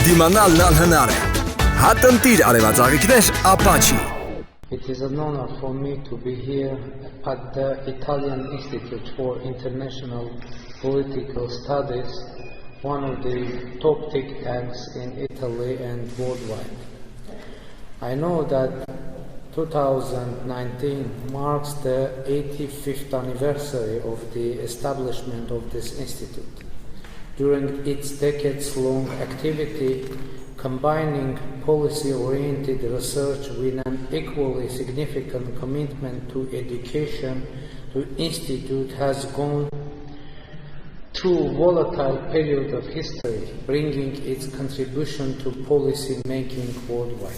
Դիմանալն անհնար է։ Հատնտիր արևածաղիկներ, ապա չի։ It is an honor for me to be here at the Italian Institute for International Political Studies, one of the top think tanks in Italy and worldwide. I know that 2019 marks the 85th anniversary of the establishment of this institute. During its decades-long activity, combining policy-oriented research with an equally significant commitment to education, the Institute has gone through a volatile period of history, bringing its contribution to policy making worldwide.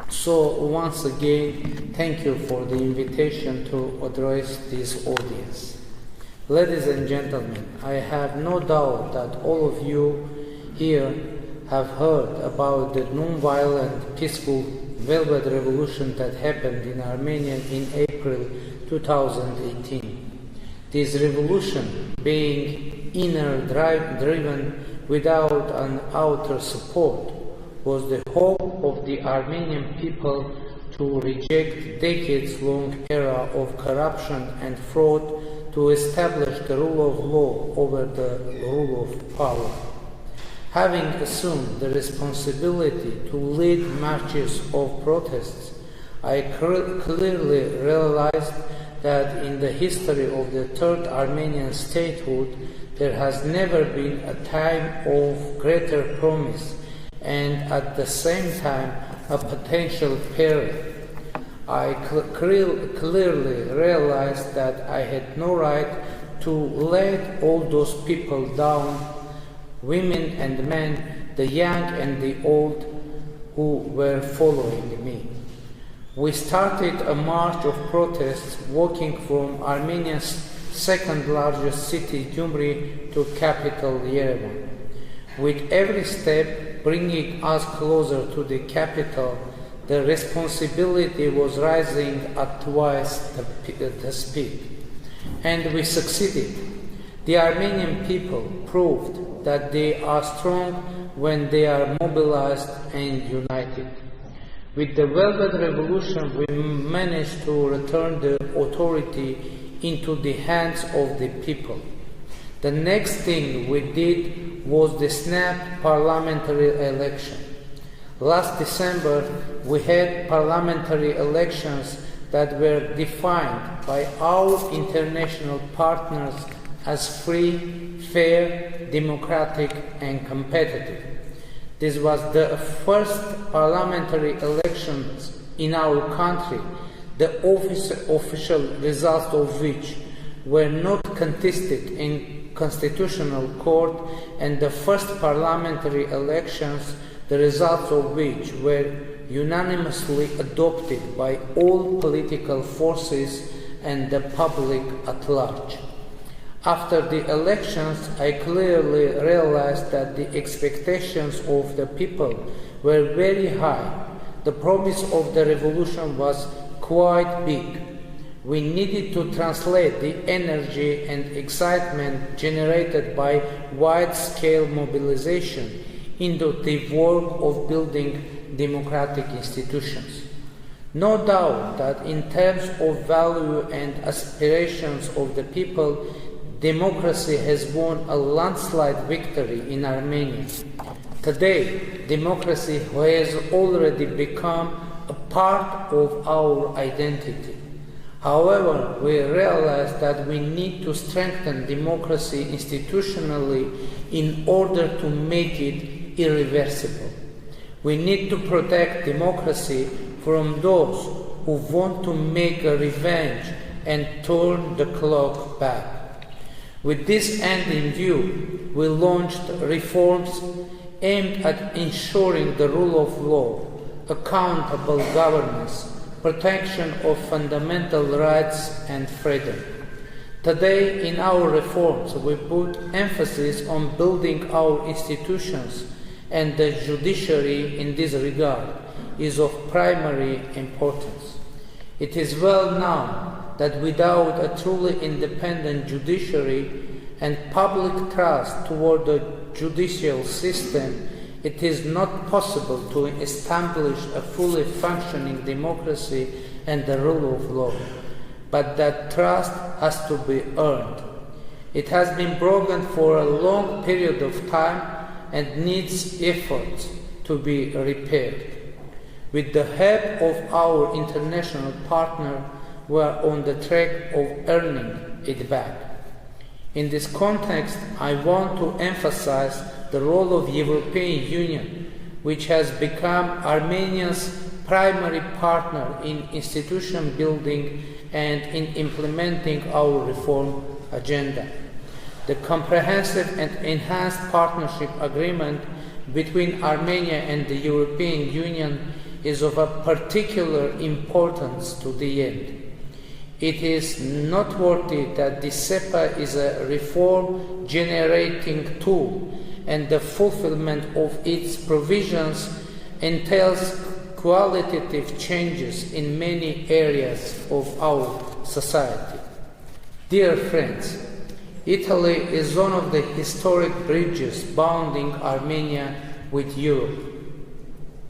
So, once again, thank you for the invitation to address this audience. Ladies and gentlemen, I have no doubt that all of you here have heard about the non-violent, peaceful Velvet Revolution that happened in Armenia in April 2018. This revolution, being inner-driven without an outer support, was the hope of the Armenian people to reject decades-long era of corruption and fraud to establish the rule of law over the rule of power. Having assumed the responsibility to lead marches of protests, I clearly realized that in the history of the Third Armenian statehood, there has never been a time of greater promise and at the same time a potential peril. I clearly realized that I had no right to let all those people down, women and men, the young and the old, who were following me. We started a march of protests walking from Armenia's second largest city, Gyumri, to capital Yerevan. With every step bringing us closer to the capital, the responsibility was rising at twice the speed. And we succeeded. The Armenian people proved that they are strong when they are mobilized and united. With the Velvet Revolution, we managed to return the authority into the hands of the people. The next thing we did was the snap parliamentary election. Last December, we had parliamentary elections that were defined by our international partners as free, fair, democratic, and competitive. This was the first parliamentary elections in our country, the official results of which were not contested in constitutional court, and the first parliamentary elections, the results of which were unanimously adopted by all political forces and the public at large. After the elections, I clearly realized that the expectations of the people were very high. The promise of the revolution was quite big. We needed to translate the energy and excitement generated by wide-scale mobilization into the work of building democratic institutions. No doubt that in terms of value and aspirations of the people, democracy has won a landslide victory in Armenia. Today, democracy has already become a part of our identity. However, we realize that we need to strengthen democracy institutionally in order to make it irreversible. We need to protect democracy from those who want to make a revenge and turn the clock back. With this end in view, we launched reforms aimed at ensuring the rule of law, accountable governance, protection of fundamental rights and freedom. Today, in our reforms, we put emphasis on building our institutions, and the judiciary in this regard is of primary importance. It is well known that without a truly independent judiciary and public trust toward the judicial system, it is not possible to establish a fully functioning democracy and the rule of law, but that trust has to be earned. It has been broken for a long period of time and needs effort to be repaired. With the help of our international partner, we are on the track of earning it back. In this context, I want to emphasize the role of the European Union, which has become Armenia's primary partner in institution building and in implementing our reform agenda. The comprehensive and enhanced partnership agreement between Armenia and the European Union is of a particular importance to the end. It is noteworthy that the CEPA is a reform-generating tool, and the fulfillment of its provisions entails qualitative changes in many areas of our society. Dear friends, Italy is one of the historic bridges bounding Armenia with Europe.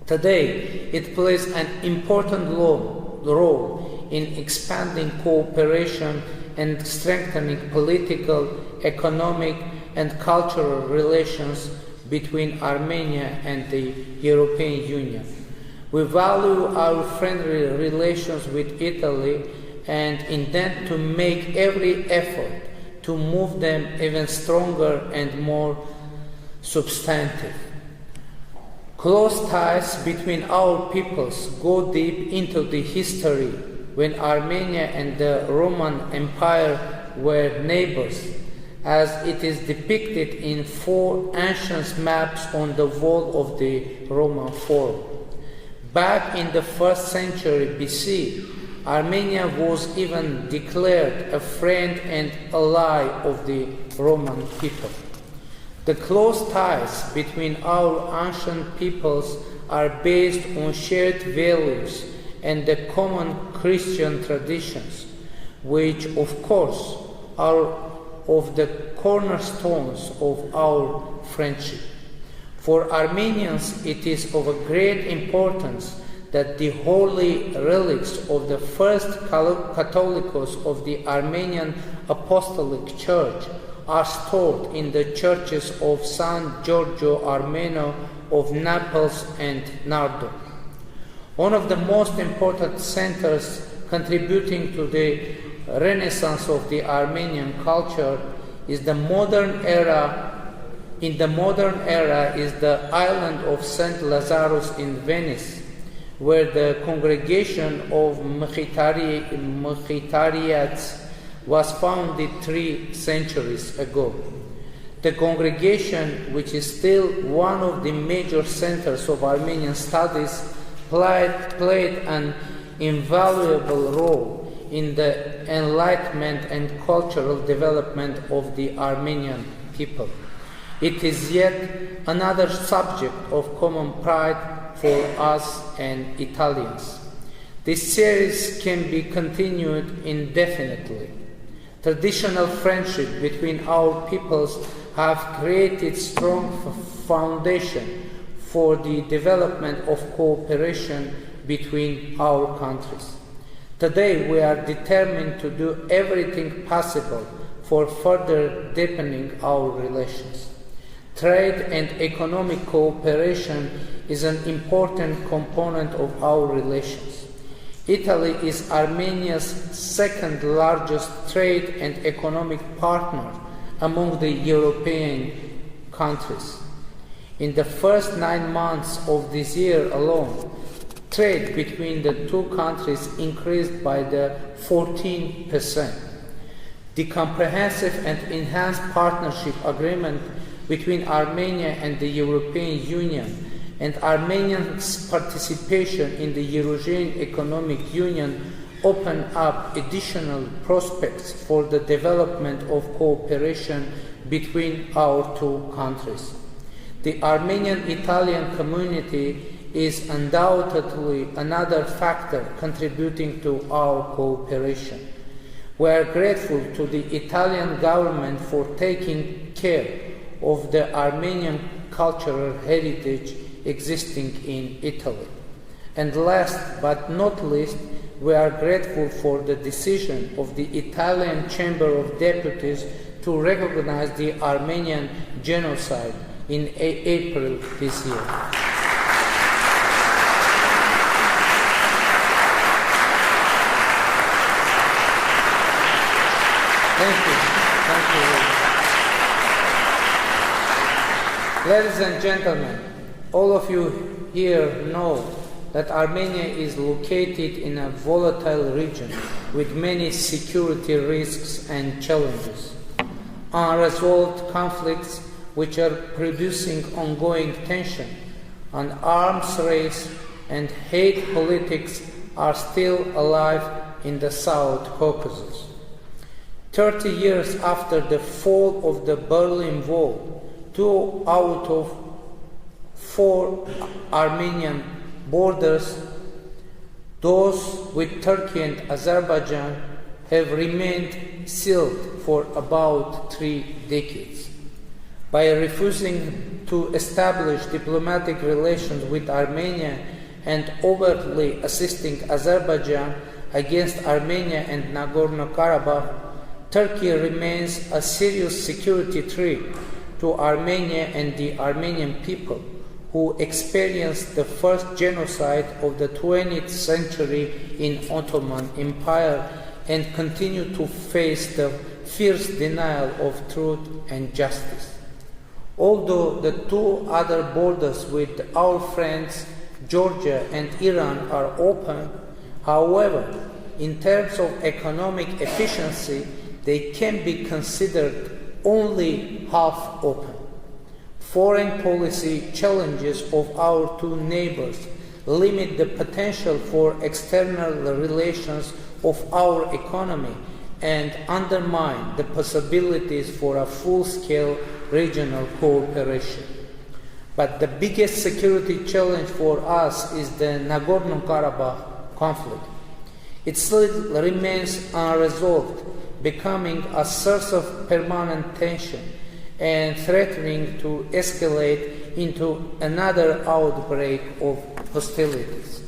Today, it plays an important role in expanding cooperation and strengthening political, economic, and cultural relations between Armenia and the European Union. We value our friendly relations with Italy and intend to make every effort to move them even stronger and more substantive. Close ties between our peoples go deep into the history when Armenia and the Roman Empire were neighbors, as it is depicted in 4 ancient maps on the wall of the Roman Forum. Back in the 1st century BC, Armenia was even declared a friend and ally of the Roman people. The close ties between our ancient peoples are based on shared values and the common Christian traditions, which of course are of the cornerstones of our friendship. For Armenians, it is of a great importance that the holy relics of the first Catholicos of the Armenian Apostolic Church are stored in the churches of San Giorgio Armeno of Naples and Nardo. One of the most important centers contributing to the renaissance of the Armenian culture is the modern era. In the modern era is the island of St. Lazarus in Venice, where the congregation of Mkhitariyats was founded 3 centuries ago. The congregation, which is still one of the major centers of Armenian studies, played an invaluable role in the enlightenment and cultural development of the Armenian people. It is yet another subject of common pride for us and Italians. This series can be continued indefinitely. Traditional friendship between our peoples have created strong foundation for the development of cooperation between our countries. Today we are determined to do everything possible for further deepening our relations. Trade and economic cooperation is an important component of our relations. Italy is Armenia's second largest trade and economic partner among the European countries. In the first 9 months of this year alone, trade between the 2 countries increased by 14%. The comprehensive and enhanced partnership agreement between Armenia and the European Union and Armenia's participation in the Eurasian Economic Union open up additional prospects for the development of cooperation between our 2 countries. The Armenian-Italian community is undoubtedly another factor contributing to our cooperation. We are grateful to the Italian government for taking care of the Armenian cultural heritage existing in Italy. And last but not least, we are grateful for the decision of the Italian Chamber of Deputies to recognize the Armenian genocide in April this year. Thank you. Thank you. Ladies and gentlemen, all of you here know that Armenia is located in a volatile region with many security risks and challenges. Unresolved conflicts which are producing ongoing tension, an arms race and hate politics are still alive in the South Caucasus. 30 years after the fall of the Berlin Wall, 2 out of 4 Armenian borders, those with Turkey and Azerbaijan, have remained sealed for about 3 decades. By refusing to establish diplomatic relations with Armenia and overtly assisting Azerbaijan against Armenia and Nagorno-Karabakh, Turkey remains a serious security threat to Armenia and the Armenian people, who experienced the first genocide of the 20th century in Ottoman Empire and continue to face the fierce denial of truth and justice. Although the 2 other borders with our friends Georgia and Iran are open, however, in terms of economic efficiency, they can be considered only half open. Foreign policy challenges of our 2 neighbors limit the potential for external relations of our economy and undermine the possibilities for a full-scale regional cooperation. But the biggest security challenge for us is the Nagorno-Karabakh conflict. It still remains unresolved, becoming a source of permanent tension and threatening to escalate into another outbreak of hostilities.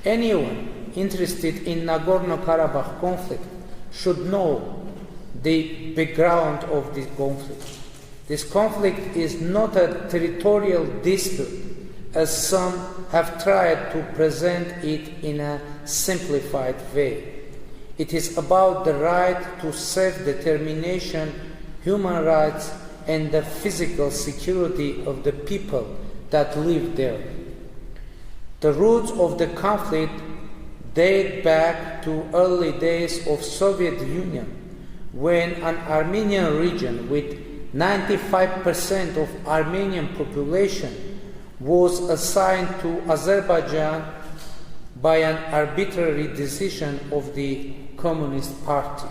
Anyone interested in Nagorno-Karabakh conflict should know the background of this conflict. This conflict is not a territorial dispute, as some have tried to present it in a simplified way. It is about the right to self-determination, human rights, and the physical security of the people that live there. The roots of the conflict date back to early days of Soviet Union, when an Armenian region with 95% of Armenian population was assigned to Azerbaijan by an arbitrary decision of the Communist Party.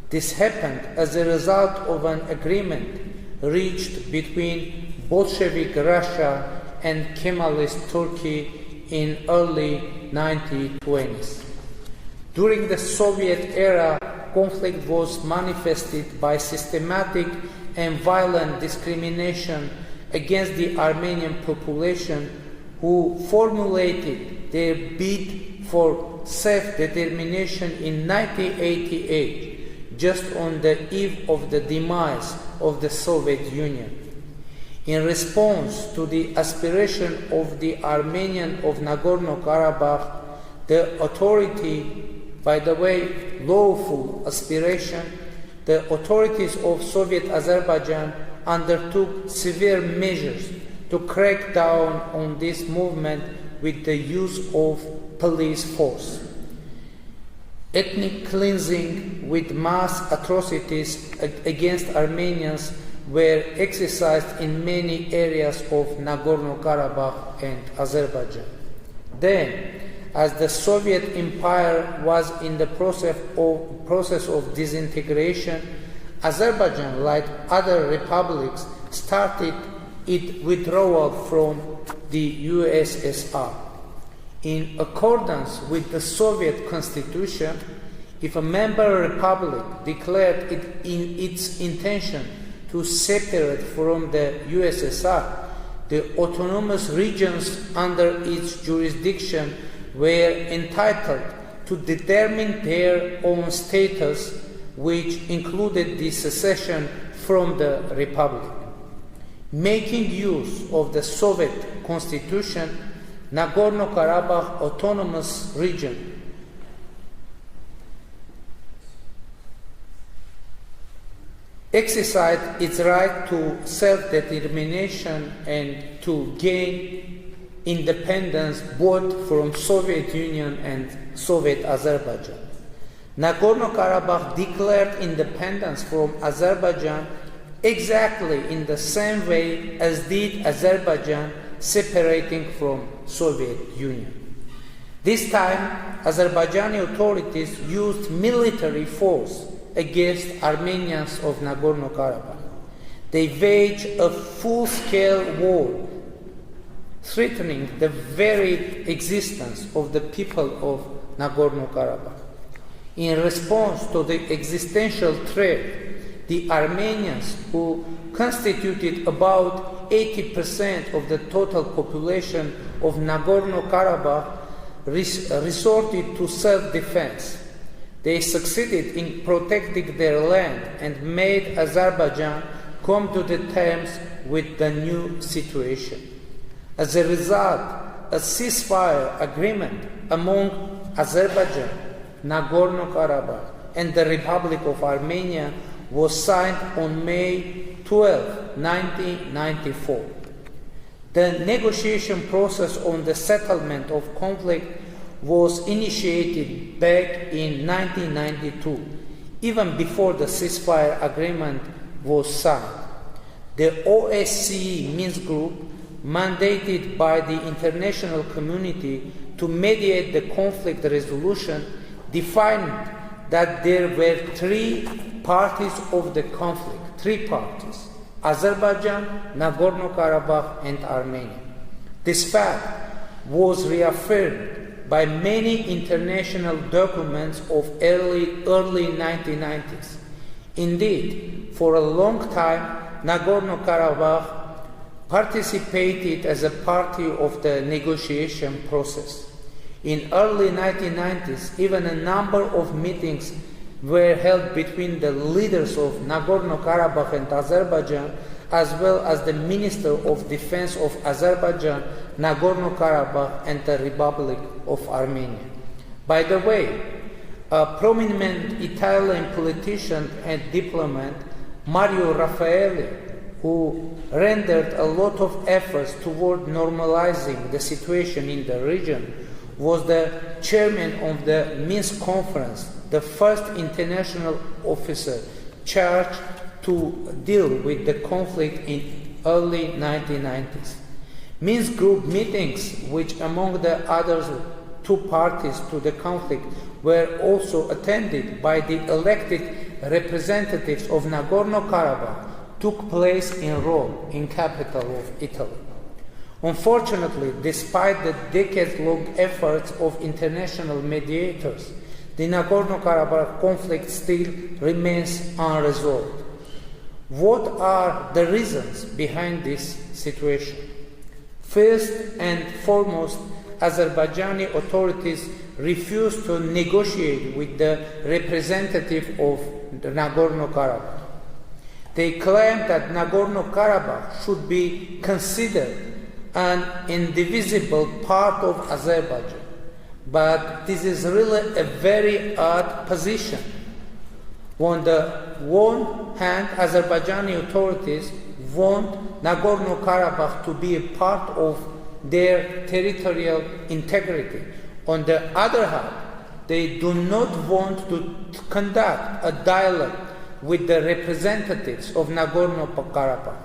This happened as a result of an agreement reached between Bolshevik Russia and Kemalist Turkey in early 1920s. During the Soviet era, conflict was manifested by systematic and violent discrimination against the Armenian population, who formulated their bid for self-determination in 1988, just on the eve of the demise of the Soviet Union. In response to the aspiration of the Armenian of Nagorno-Karabakh, the authority, by the way, lawful aspiration, the authorities of Soviet Azerbaijan undertook severe measures to crack down on this movement with the use of police force. Ethnic cleansing with mass atrocities against Armenians were exercised in many areas of Nagorno-Karabakh and Azerbaijan. Then, as the Soviet Empire was in the process of disintegration, Azerbaijan, like other republics, started its withdrawal from the USSR. In accordance with the Soviet constitution, if a member republic declared its intention to to separate from the USSR, the autonomous regions under its jurisdiction were entitled to determine their own status, which included the secession from the Republic. Making use of the Soviet constitution, Nagorno-Karabakh Autonomous Region exercised its right to self-determination and to gain independence both from Soviet Union and Soviet Azerbaijan. Nagorno-Karabakh declared independence from Azerbaijan exactly in the same way as did Azerbaijan separating from Soviet Union. This time, Azerbaijani authorities used military force against Armenians of Nagorno-Karabakh. They waged a full-scale war, threatening the very existence of the people of Nagorno-Karabakh. In response to the existential threat, the Armenians, who constituted about 80% of the total population of Nagorno-Karabakh, resorted to self-defense. They succeeded in protecting their land and made Azerbaijan come to the terms with the new situation. As a result, a ceasefire agreement among Azerbaijan, Nagorno-Karabakh, and the Republic of Armenia was signed on May 12, 1994. The negotiation process on the settlement of conflict was initiated back in 1992, even before the ceasefire agreement was signed. The OSCE Minsk Group, mandated by the international community to mediate the conflict resolution, defined that there were three parties of the conflict, Azerbaijan, Nagorno-Karabakh, and Armenia. This fact was reaffirmed by many international documents of early 1990s. Indeed, for a long time, Nagorno-Karabakh participated as a party of the negotiation process. In early 1990s, even a number of meetings were held between the leaders of Nagorno-Karabakh and Azerbaijan, as well as the Minister of Defense of Azerbaijan, Nagorno-Karabakh, and the Republic of Armenia. By the way, a prominent Italian politician and diplomat, Mario Raffaelli, who rendered a lot of efforts toward normalizing the situation in the region, was the chairman of the Minsk Conference, the first international officer charged to deal with the conflict in early 1990s. Minsk Group meetings, which among the others two parties to the conflict, were also attended by the elected representatives of Nagorno-Karabakh, took place in Rome, in capital of Italy. Unfortunately, despite the decades-long efforts of international mediators, the Nagorno-Karabakh conflict still remains unresolved. What are the reasons behind this situation? First and foremost, Azerbaijani authorities refused to negotiate with the representative of Nagorno-Karabakh. They claimed that Nagorno-Karabakh should be considered an indivisible part of Azerbaijan. But this is really a very odd position. On the one hand, Azerbaijani authorities want Nagorno-Karabakh to be a part of their territorial integrity. On the other hand, they do not want to conduct a dialogue with the representatives of Nagorno-Karabakh.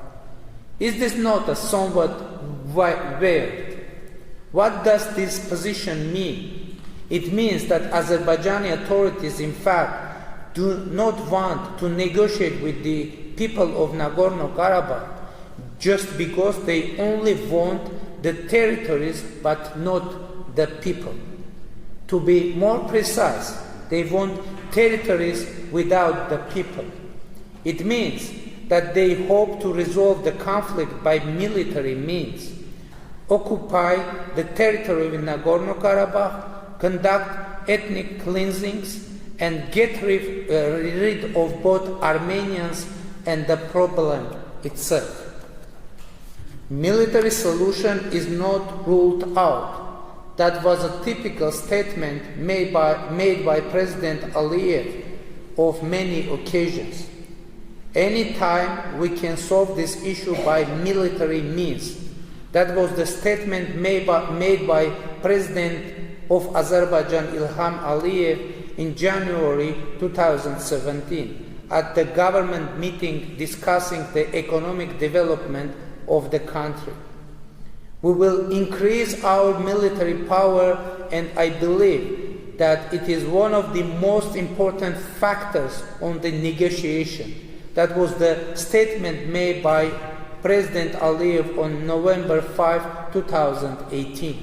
Is this not a somewhat weird? What does this position mean? It means that Azerbaijani authorities, in fact, do not want to negotiate with the people of Nagorno-Karabakh just because they only want the territories but not the people. To be more precise, they want territories without the people. It means that they hope to resolve the conflict by military means, occupy the territory of Nagorno-Karabakh, conduct ethnic cleansings, and get rid of both Armenians and the problem itself. Military solution is not ruled out. That was a typical statement made by President Aliyev of many occasions. Anytime we can solve this issue by military means. That was the statement made by President of Azerbaijan Ilham Aliyev in January 2017 at the government meeting discussing the economic development of the country. We will increase our military power, and I believe that it is one of the most important factors on the negotiation. That was the statement made by President Aliyev on November 5, 2018.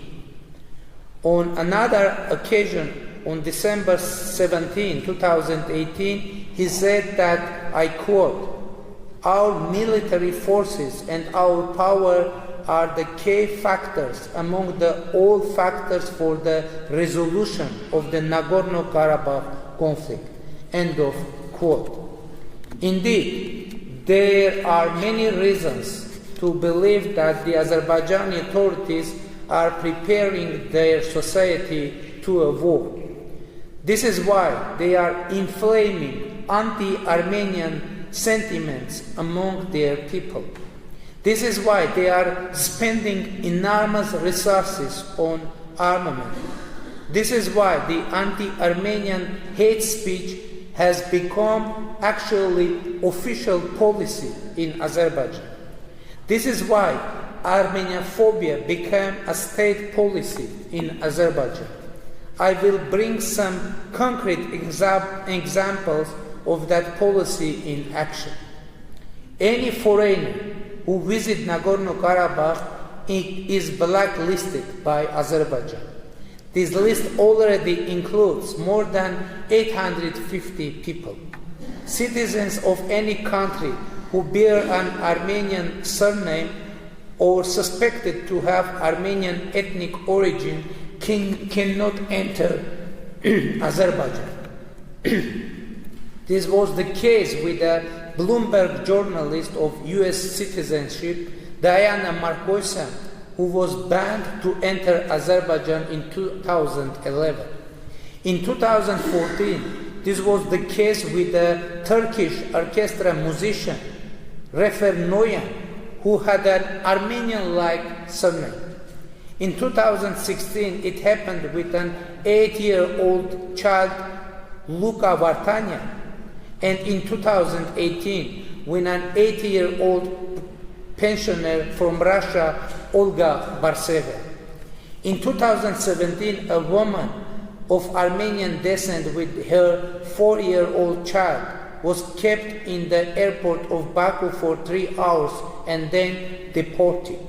On another occasion, on December 17, 2018, he said that, I quote, "Our military forces and our power are the key factors among all factors for the resolution of the Nagorno-Karabakh conflict." End of quote. Indeed, there are many reasons to believe that the Azerbaijani authorities are preparing their society to a war. This is why they are inflaming anti-Armenian sentiments among their people. This is why they are spending enormous resources on armament. This is why the anti-Armenian hate speech has become actually official policy in Azerbaijan. This is why Armenophobia became a state policy in Azerbaijan. I will bring some concrete examples of that policy in action. Any foreigner who visits Nagorno-Karabakh is blacklisted by Azerbaijan. This list already includes more than 850 people. Citizens of any country who bear an Armenian surname or suspected to have Armenian ethnic origin cannot enter Azerbaijan. This was the case with a Bloomberg journalist of US citizenship, Diana Markosyan, who was banned to enter Azerbaijan in 2011. In 2014, this was the case with the Turkish orchestra musician, Refer Noyan, who had an Armenian-like surname. In 2016, it happened with an 8-year-old child, Luka Vartanya, and in 2018, with an 80-year-old pensioner from Russia, Olga Barseva. In 2017, a woman of Armenian descent with her 4-year-old child was kept in the airport of Baku for 3 hours and then deported.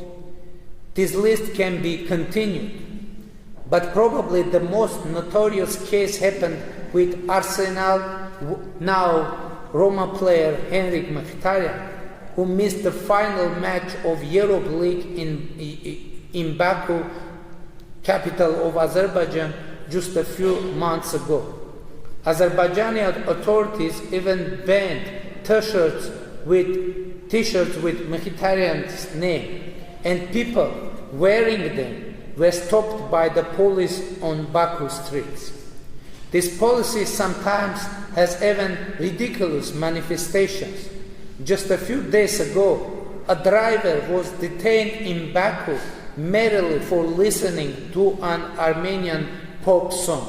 This list can be continued, but probably the most notorious case happened with Arsenal now Roma player Henrik Mkhitaryan, who missed the final match of Europe League in Baku, capital of Azerbaijan, just a few months ago. Azerbaijani authorities even banned T-shirts with Mkhitaryan's name, and people wearing them were stopped by the police on Baku streets. This policy sometimes has even ridiculous manifestations. Just a few days ago, a driver was detained in Baku merely for listening to an Armenian pop song.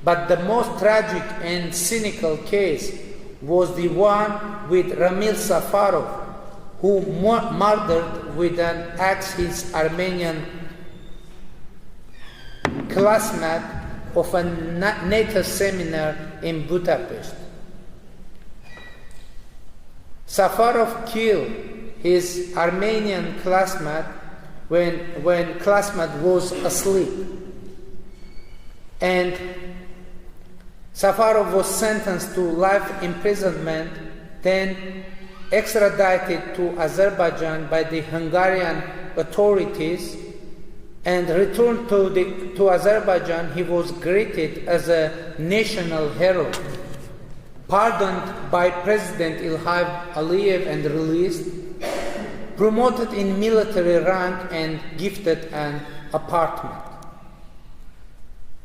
But the most tragic and cynical case was the one with Ramil Safarov, who murdered with an axe his Armenian classmate of a NATO seminar in Budapest. Safarov killed his Armenian classmate when classmate was asleep, and Safarov was sentenced to life imprisonment. Then extradited to Azerbaijan by the Hungarian authorities and returned to Azerbaijan, he was greeted as a national hero, pardoned by President Ilham Aliyev and released, promoted in military rank and gifted an apartment.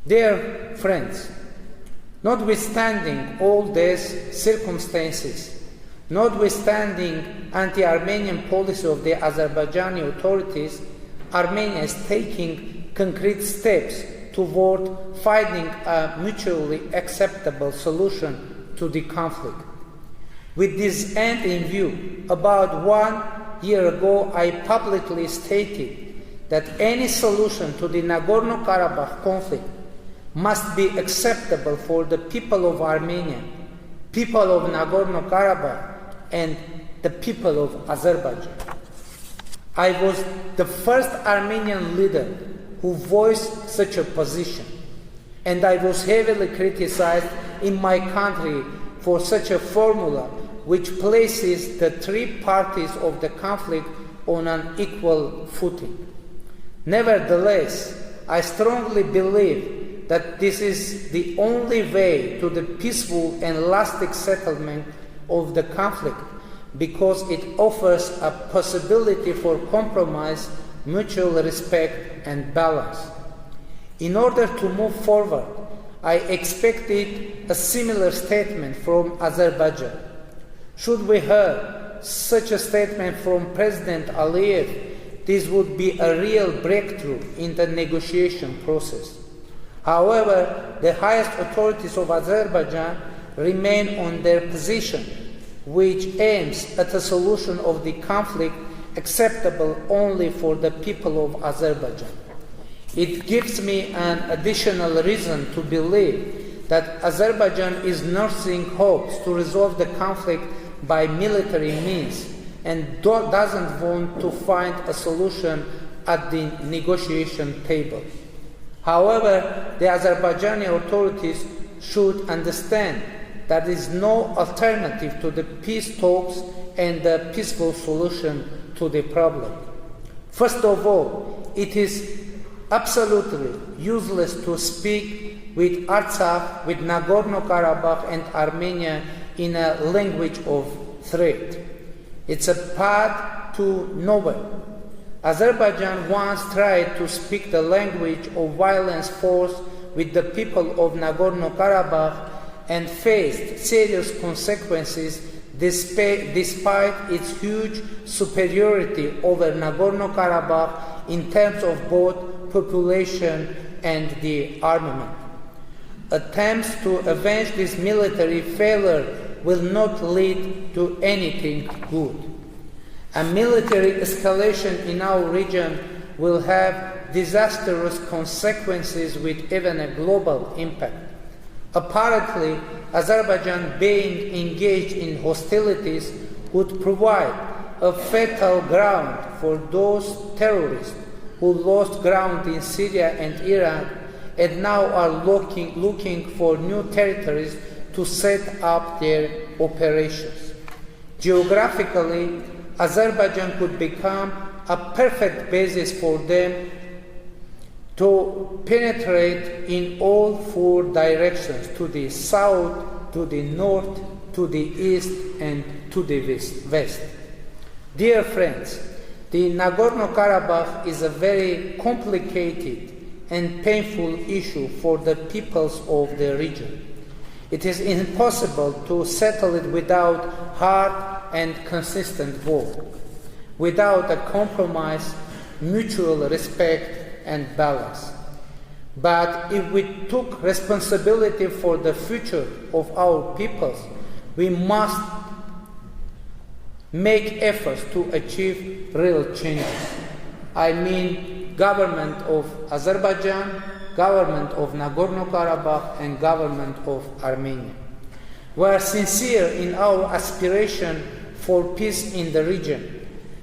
Dear friends, notwithstanding all these circumstances, notwithstanding anti-Armenian policy of the Azerbaijani authorities, Armenia is taking concrete steps toward finding a mutually acceptable solution to the conflict. With this end in view, about 1 year ago, I publicly stated that any solution to the Nagorno-Karabakh conflict must be acceptable for the people of Armenia, people of Nagorno-Karabakh, and the people of Azerbaijan. I was the first Armenian leader who voiced such a position, and I was heavily criticized in my country for such a formula which places the three parties of the conflict on an equal footing. Nevertheless, I strongly believe that this is the only way to the peaceful and lasting settlement of the conflict, because it offers a possibility for compromise, mutual respect, and balance. In order to move forward, I expected a similar statement from Azerbaijan. Should we hear such a statement from President Aliyev, this would be a real breakthrough in the negotiation process. However, the highest authorities of Azerbaijan remain on their position, which aims at a solution of the conflict acceptable only for the people of Azerbaijan. It gives me an additional reason to believe that Azerbaijan is nursing hopes to resolve the conflict by military means and doesn't want to find a solution at the negotiation table. However, the Azerbaijani authorities should understand that there is no alternative to the peace talks and the peaceful solution to the problem. First of all, it is absolutely useless to speak with Artsakh, with Nagorno-Karabakh and Armenia in a language of threat. It's a path to nowhere. Azerbaijan once tried to speak the language of violence force with the people of Nagorno-Karabakh and faced serious consequences despite its huge superiority over Nagorno-Karabakh in terms of both population and the armament. Attempts to avenge this military failure will not lead to anything good. A military escalation in our region will have disastrous consequences with even a global impact. Apparently, Azerbaijan being engaged in hostilities would provide a fertile ground for those terrorists who lost ground in Syria and Iraq and now are looking for new territories to set up their operations. Geographically, Azerbaijan could become a perfect basis for them to penetrate in all four directions, to the south, to the north, to the east, and to the west. Dear friends, the Nagorno-Karabakh is a very complicated and painful issue for the peoples of the region. It is impossible to settle it without hard and consistent work, without a compromise, mutual respect, and balance. But if we took responsibility for the future of our peoples, we must make efforts to achieve real changes. I mean, government of Azerbaijan, government of Nagorno-Karabakh, and government of Armenia. We are sincere in our aspiration for peace in the region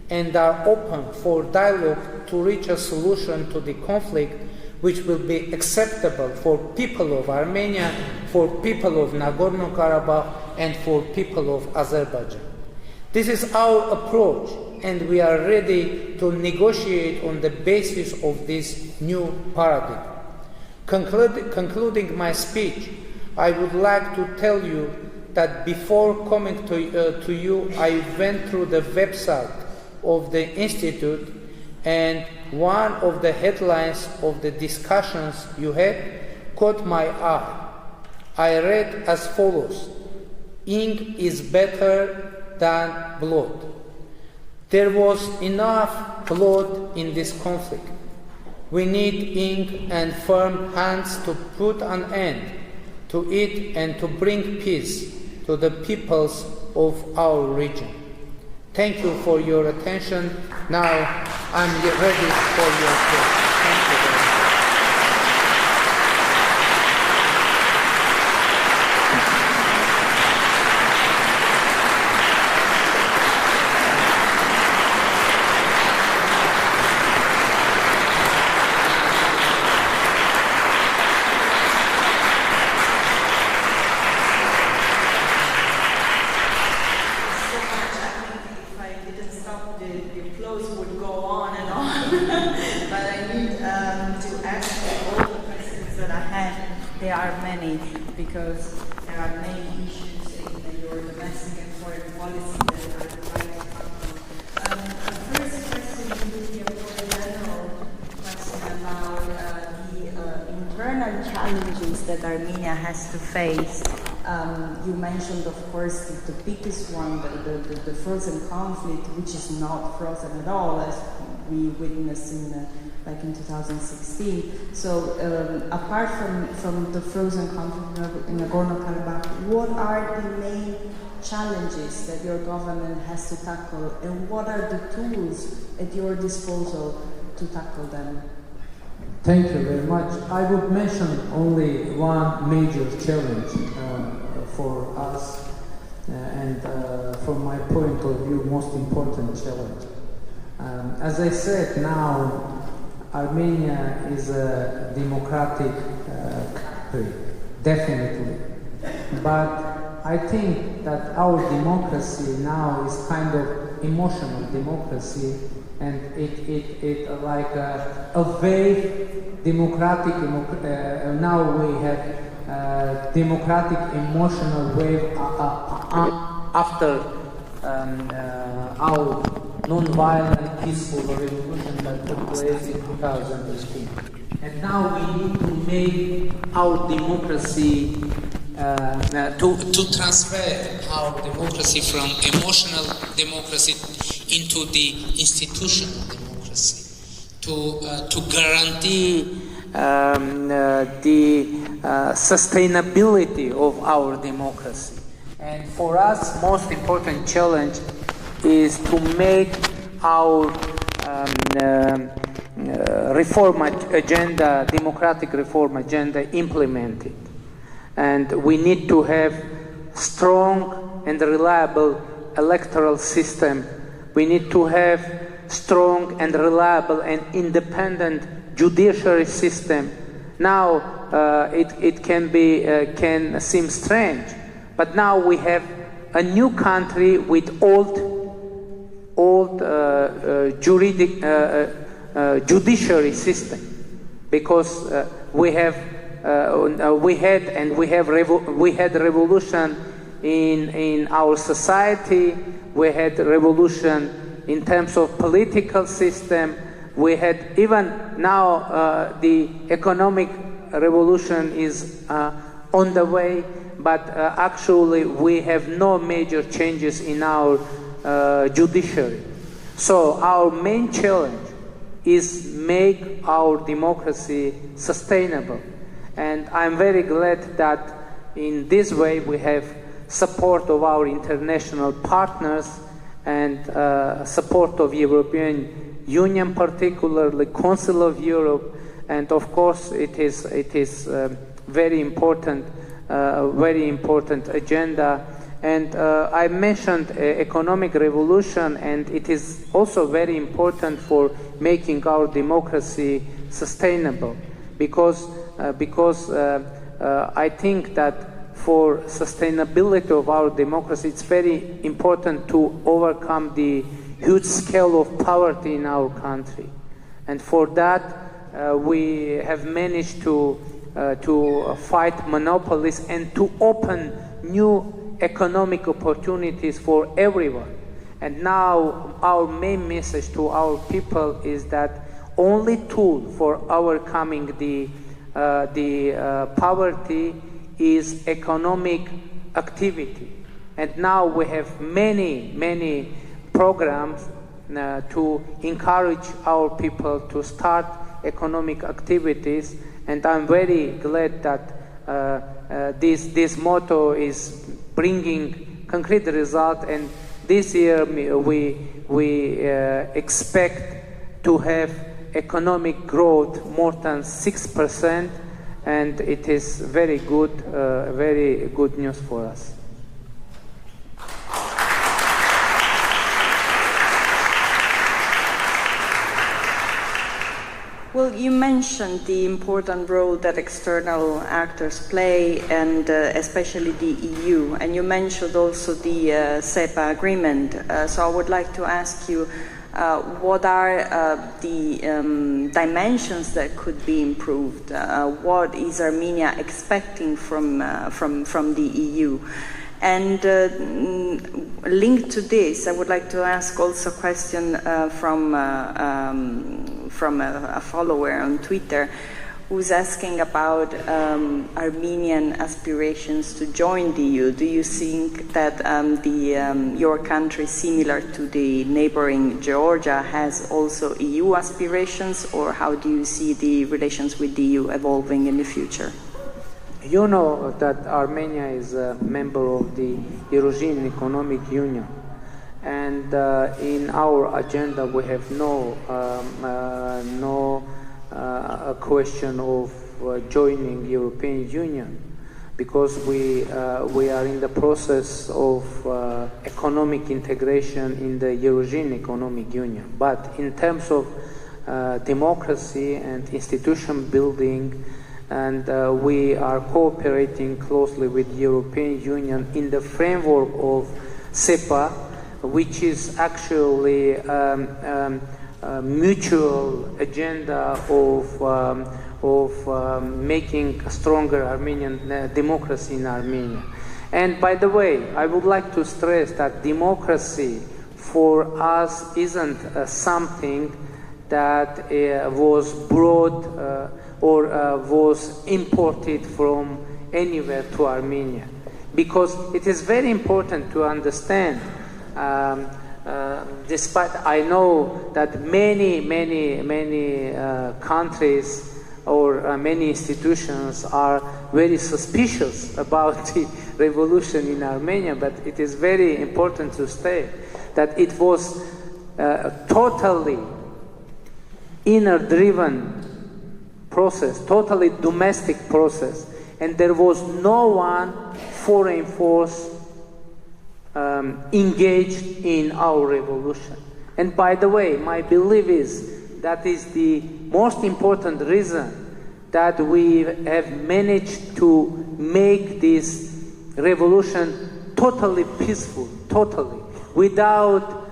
and are open for dialogue to reach a solution to the conflict which will be acceptable for people of Armenia, for people of Nagorno-Karabakh, and for people of Azerbaijan. This is our approach, and we are ready to negotiate on the basis of this new paradigm. Concluding my speech, I would like to tell you that before coming to you, I went through the website of the Institute, and one of the headlines of the discussions you had caught my eye. I read as follows: "Ink is better than blood." There was enough blood in this conflict. We need ink and firm hands to put an end to it and to bring peace to the peoples of our region. Thank you for your attention. Now I'm ready for your questions. Thank you very much. There are many, because there are many issues in your domestic and foreign policy that are right. The first question would be a more general question about the internal challenges that Armenia has to face. You mentioned, of course, the biggest one, the frozen conflict, which is not frozen at all, as we witnessed in 2016. So apart from the frozen conflict in Nagorno-Karabakh, what are the main challenges that your government has to tackle, and what are the tools at your disposal to tackle them? Thank you very much. I would mention only one major challenge for us, and from my point of view, most important challenge. As I said, now Armenia is a democratic country, definitely. But I think that our democracy now is kind of emotional democracy, and it like a vague democratic. Now we have democratic emotional wave after our non-violent, peaceful revolution that took place in 2018. And now we need to make our democracy, to transfer our democracy from emotional democracy into the institutional democracy, to guarantee the sustainability of our democracy. And for us, most important challenge is to make our reform agenda, democratic reform agenda, implemented. And we need to have strong and reliable electoral system. We need to have strong and reliable and independent judiciary system. Now it can seem strange, but now we have a new country with old judiciary system, because we had revolution in our society. We had revolution in terms of political system. We had even now the economic revolution is on the way, but actually we have no major changes in our judiciary. So our main challenge is make our democracy sustainable. And I'm very glad that in this way we have support of our international partners and support of European Union, particularly Council of Europe, and of course it is very important agenda. And I mentioned economic revolution, and it is also very important for making our democracy sustainable, because I think that for sustainability of our democracy, it's very important to overcome the huge scale of poverty in our country. And for that, we have managed to fight monopolies and to open new economic opportunities for everyone. And now our main message to our people is that only tool for overcoming the poverty is economic activity. And now we have many programs to encourage our people to start economic activities. And I'm very glad that this motto is bringing concrete result. And this year we expect to have economic growth more than 6%, and it is very good news for us. Well, you mentioned the important role that external actors play, and especially the EU, and you mentioned also the CEPA agreement. So I would like to ask you, what are the dimensions that could be improved? What is Armenia expecting from the EU? And linked to this, I would like to ask also a question from a follower on Twitter who's asking about Armenian aspirations to join the EU. Do you think that your country, similar to the neighboring Georgia, has also EU aspirations, or how do you see the relations with the EU evolving in the future? You know that Armenia is a member of the European Economic Union, and in our agenda we have no question of joining European Union, because we are in the process of economic integration in the European Economic Union. But in terms of democracy and institution building, and we are cooperating closely with the European Union in the framework of CEPA, which is actually a mutual agenda of making a stronger Armenian democracy in Armenia. And by the way, I would like to stress that democracy for us isn't something that was brought or was imported from anywhere to Armenia, because it is very important to understand, despite I know that many countries or many institutions are very suspicious about the revolution in Armenia, but it is very important to state that it was totally inner-driven process, totally domestic process, and there was no one foreign force engaged in our revolution. And by the way, my belief is that is the most important reason that we have managed to make this revolution totally peaceful, totally, without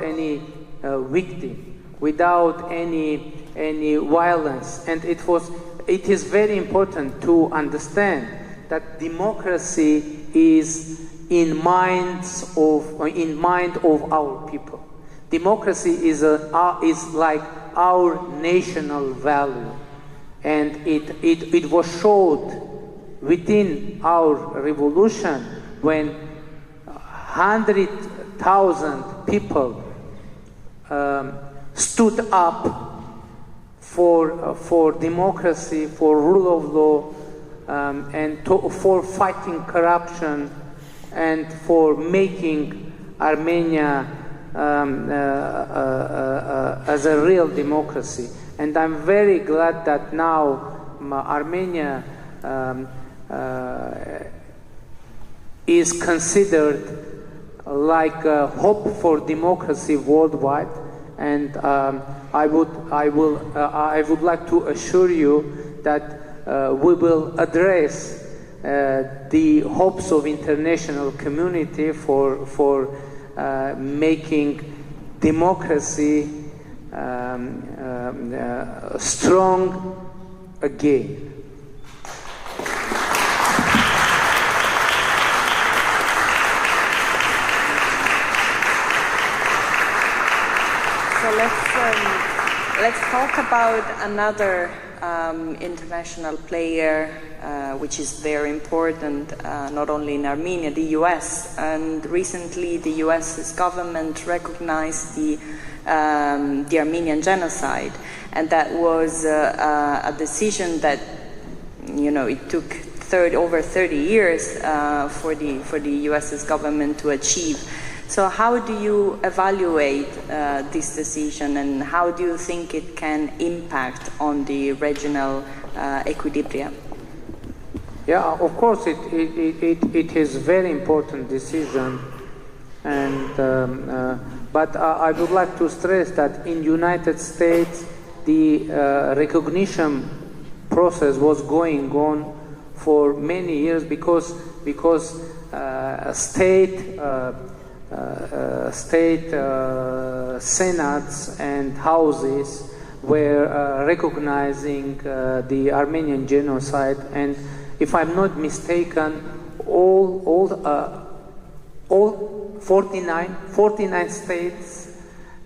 any victim, without any violence. And it is very important to understand that democracy is in mind of our people. Democracy is like our national value, and it was showed within our revolution when 100,000 people stood up for democracy, for rule of law, and for fighting corruption, and for making Armenia as a real democracy. And I'm very glad that now Armenia is considered like a hope for democracy worldwide. And I would like to assure you that we will address the hopes of international community for making democracy strong again. So let's talk about another international player, which is very important, not only in Armenia, the US. And recently, the US's government recognized the Armenian genocide, and that was a decision that, you know, it took over 30 years for the US's government to achieve. So how do you evaluate this decision, and how do you think it can impact on the regional equilibrium? Yeah, of course, it is a very important decision, and but I would like to stress that in United States the recognition process was going on for many years because state senates and houses were recognizing the Armenian genocide, and if I'm not mistaken, all 49 states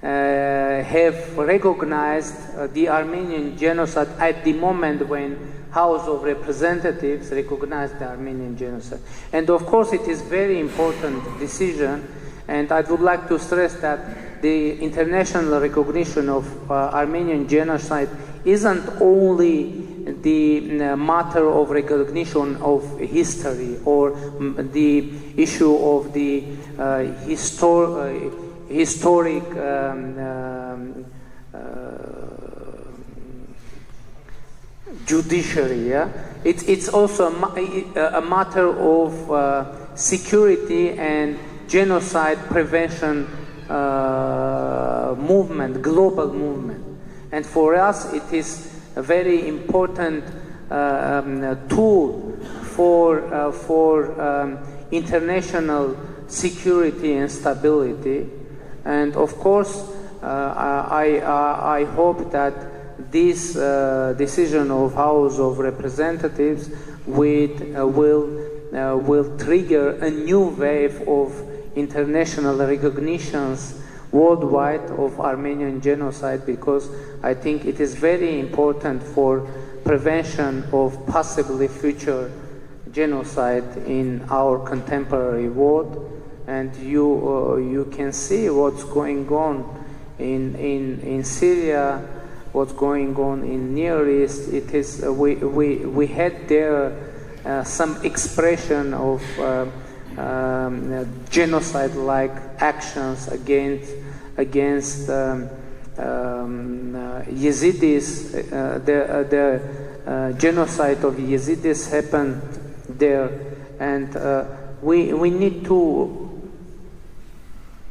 have recognized the Armenian genocide at the moment when House of Representatives recognized the Armenian genocide. And of course it is very important decision, and I would like to stress that the international recognition of Armenian genocide isn't only the matter of recognition of history or the issue of the historic judiciary. Yeah? It's also a matter of security and genocide prevention movement, global movement. And for us it is a very important tool for international security and stability. And of course I hope that this decision of House of Representatives will trigger a new wave of international recognitions worldwide of Armenian genocide, because I think it is very important for prevention of possibly future genocide in our contemporary world. And you can see what's going on in Syria, what's going on in Near East. It is we had there some expression of genocide-like actions against Yazidis. The genocide of Yazidis happened there, and we need to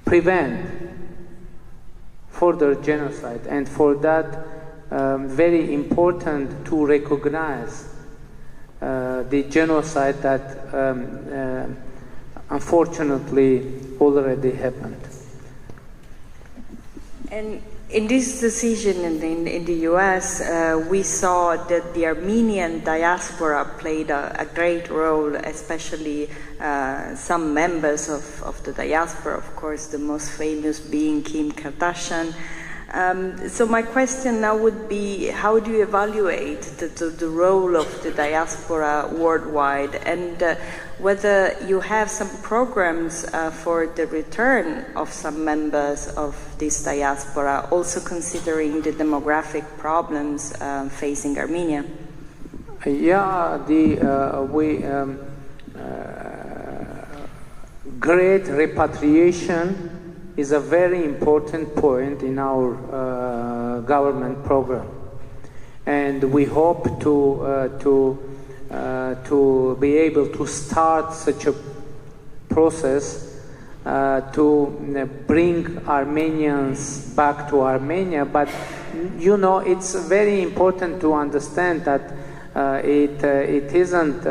prevent further genocide, and for that very important to recognize the genocide that unfortunately already happened. And in this decision in the US, we saw that the Armenian diaspora played a great role, especially some members of the diaspora, of course, the most famous being Kim Kardashian. So my question now would be, how do you evaluate the role of the diaspora worldwide, and whether you have some programs for the return of some members of this diaspora, also considering the demographic problems facing Armenia? Yeah, great repatriation is a very important point in our government program, and we hope to be able to start such a process to bring Armenians back to Armenia. But you know, it's very important to understand that It isn't.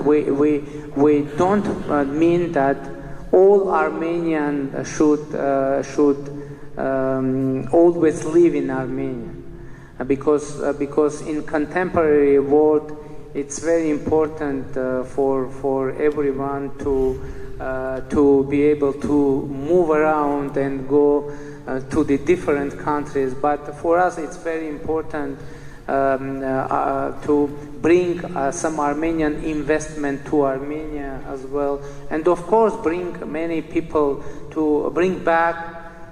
We don't mean that all Armenians should always live in Armenia, because in contemporary world it's very important for everyone to be able to move around and go to the different countries. But for us, it's very important to bring some Armenian investment to Armenia as well, and of course bring many people to bring back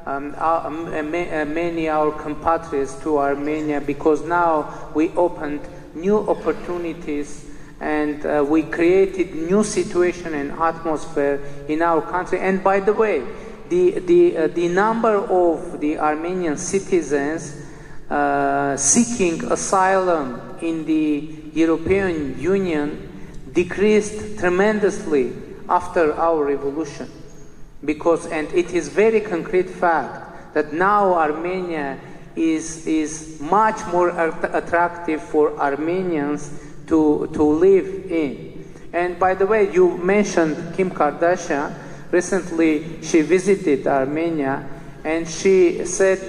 many our compatriots to Armenia, because now we opened new opportunities and we created new situation and atmosphere in our country. And by the way, the number of the Armenian citizens seeking asylum in the European Union decreased tremendously after our revolution, and it is very concrete fact that now Armenia is much more attractive for Armenians to live in. And by the way, you mentioned Kim Kardashian. Recently she visited Armenia and she said,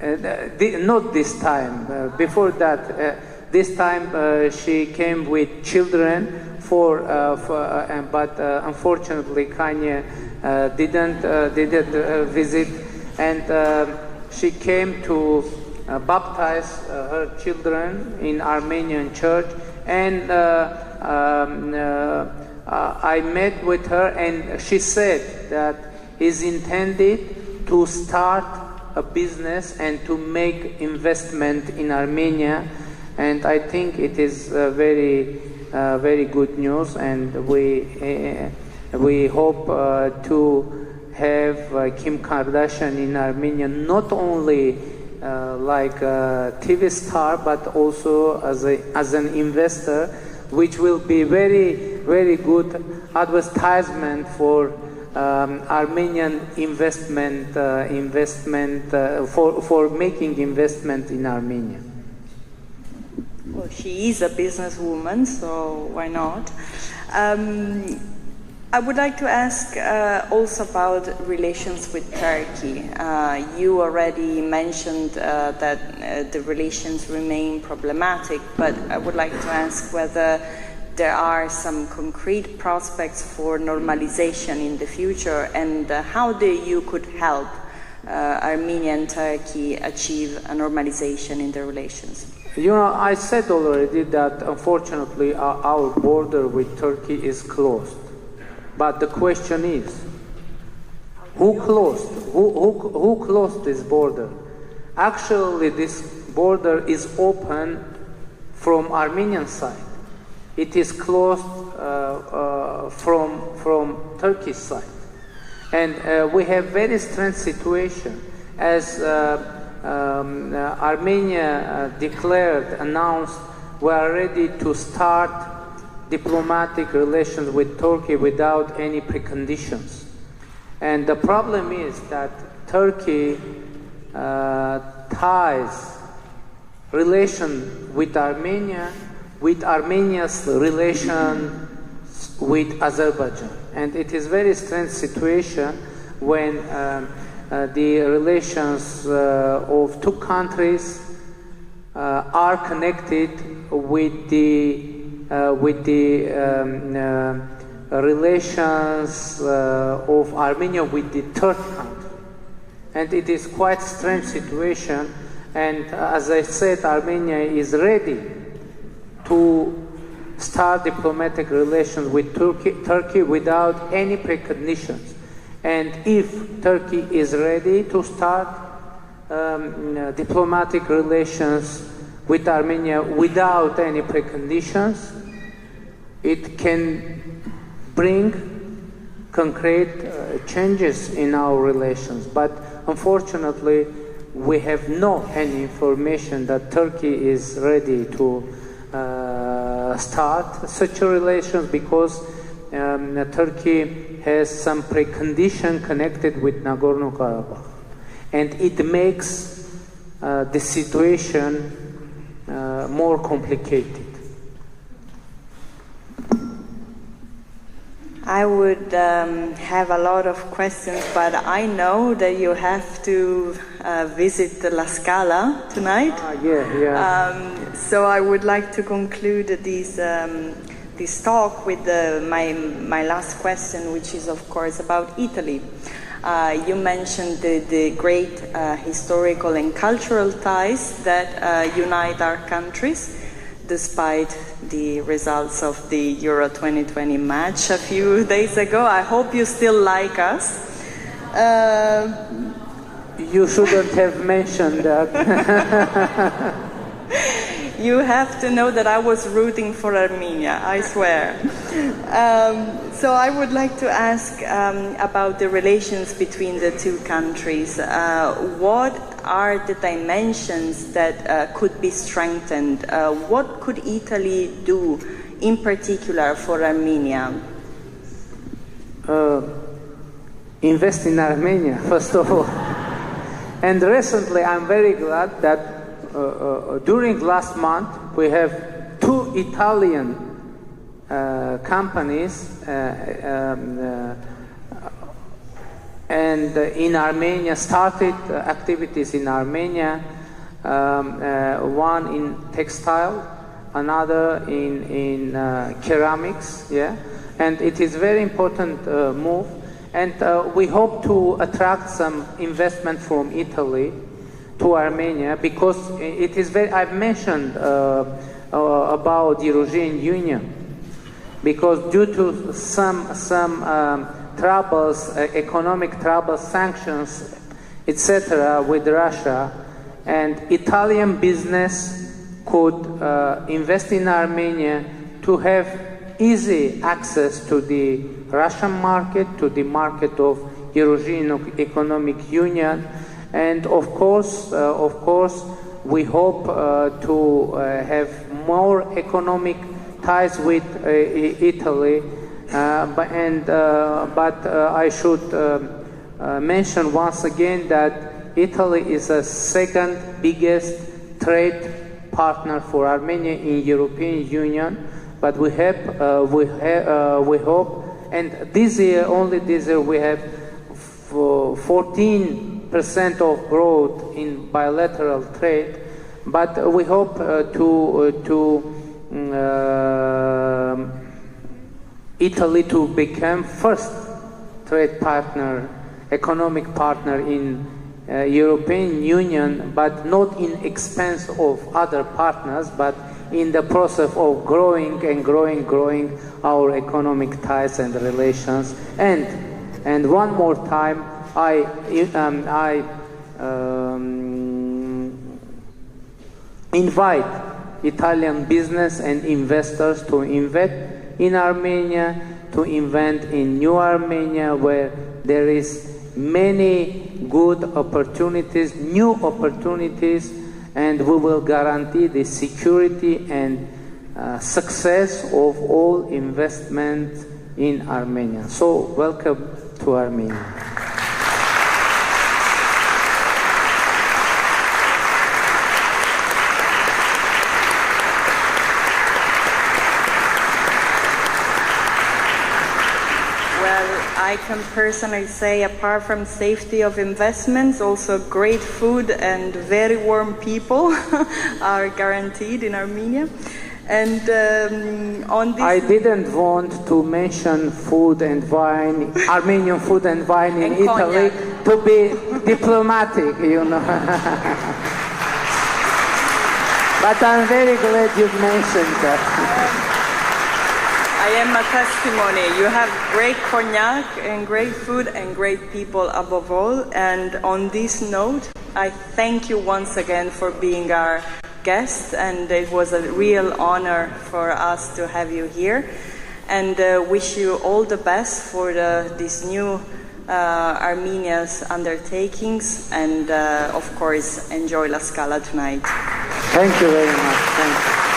not this time, before that, this time she came with children but unfortunately Kanye didn't visit, and she came to baptize her children in Armenian church, and I met with her, and she said that is intended to start a business and to make investment in Armenia, and I think it is very good news, and we hope to have Kim Kardashian in Armenia, not only like a TV star, but also as an investor, which will be very good advertisement for Armenian investment for making investment in Armenia. Well, she is a businesswoman, so why not? I would like to ask also about relations with Turkey. You already mentioned that the relations remain problematic, but I would like to ask whether there are some concrete prospects for normalization in the future, and how the EU could help Armenia and Turkey achieve a normalization in their relations. You know, I said already that unfortunately our border with Turkey is closed. But the question is, who closed this border? Actually, this border is open from Armenian side. It is closed from Turkish side. And we have very strange situation, as Armenia announced we are ready to start diplomatic relations with Turkey without any preconditions. And the problem is that Turkey ties relation with Armenia with Armenia's relation with Azerbaijan. And it is very strange situation when the relations of two countries are connected with the relations of Armenia with the third country. And it is quite strange situation, and as I said, Armenia is ready to start diplomatic relations with Turkey without any preconditions. And if Turkey is ready to start diplomatic relations with Armenia without any preconditions, it can bring concrete changes in our relations. But unfortunately, we have no any information that Turkey is ready to start such a relations, because Turkey has some precondition connected with Nagorno-Karabakh, and it makes the situation more complicated. I would have a lot of questions, but I know that you have to visit La Scala tonight. So I would like to conclude this talk with my last question, which is, of course, about Italy. You mentioned the great historical and cultural ties that unite our countries, despite the results of the Euro 2020 match a few days ago. I hope you still like us. You shouldn't have mentioned that. You have to know that I was rooting for Armenia, I swear. So I would like to ask about the relations between the two countries. What are the dimensions that could be strengthened? What could Italy do in particular for Armenia? Invest in Armenia, first of all. And recently, I'm very glad that during last month, we have 2 Italian companies and in Armenia started activities in Armenia, one in textile, another in ceramics, and it is very important move, and we hope to attract some investment from Italy to Armenia, because it is very, I've mentioned about the European Union, because due to some troubles, economic troubles, sanctions, etc. with Russia, and Italian business could invest in Armenia to have easy access to the Russian market, to the market of European Economic Union, and of course, we hope to have more economic ties with Italy. But I should mention once again that Italy is the second biggest trade partner for Armenia in European Union. But we hope, and this year, only this year, we have 14% of growth in bilateral trade. But we hope Italy to become first trade partner, economic partner in European Union, but not in expense of other partners, but in the process of growing our economic ties and relations. And one more time, I invite Italian business and investors to invest in Armenia, to invest in New Armenia, where there is many good opportunities, new opportunities, and we will guarantee the security and success of all investment in Armenia. So welcome to Armenia. I can personally say, apart from safety of investments, also great food and very warm people are guaranteed in Armenia. And on this, I didn't want to mention food and wine, Armenian food and wine in Italy, to be diplomatic, you know. But I'm very glad you mentioned that. I am a testimony. You have great cognac and great food and great people above all. And on this note, I thank you once again for being our guest. And it was a real honor for us to have you here. And wish you all the best for this new Armenia's undertakings. And of course, enjoy La Scala tonight. Thank you very much. Thank you.